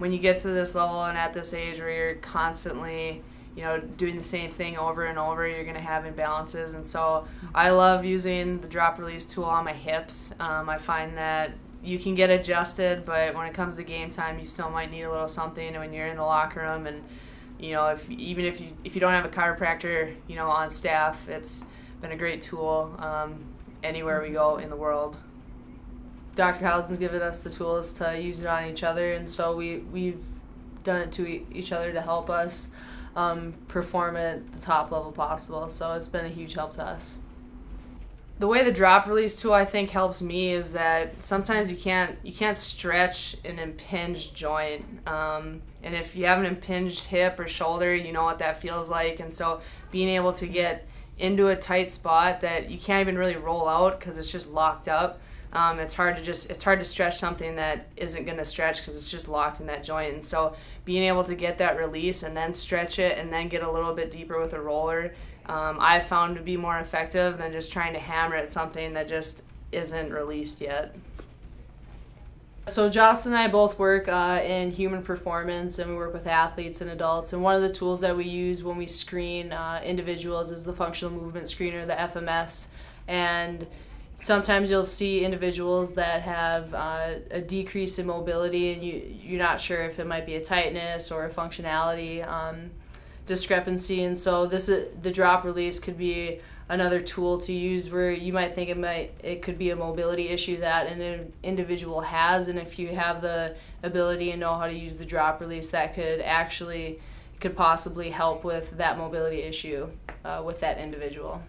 when you get to this level and at this age where you're constantly, doing the same thing over and over, you're going to have imbalances. And so I love using the drop release tool on my hips. I find that you can get adjusted, but when it comes to game time, you still might need a little something. And when you're in the locker room, and if you don't have a chiropractor, on staff, it's been a great tool anywhere we go in the world. Dr. Housen's given us the tools to use it on each other, and so we've done it to each other to help us perform at the top level possible. So it's been a huge help to us. The way the drop release tool I think helps me is that sometimes you can't stretch an impinged joint, and if you have an impinged hip or shoulder, you know what that feels like. And so being able to get into a tight spot that you can't even really roll out because it's just locked up. It's hard to stretch something that isn't going to stretch because it's just locked in that joint. And so being able to get that release and then stretch it and then get a little bit deeper with a roller, I've found to be more effective than just trying to hammer at something that just isn't released yet. So Jocelyne and I both work in human performance, and we work with athletes and adults. And one of the tools that we use when we screen individuals is the functional movement screener, the FMS. And sometimes you'll see individuals that have a decrease in mobility, and you're not sure if it might be a tightness or a functionality discrepancy. And so the drop release could be another tool to use where you might think it could be a mobility issue that an individual has, and if you have the ability and know how to use the drop release, that could possibly help with that mobility issue with that individual.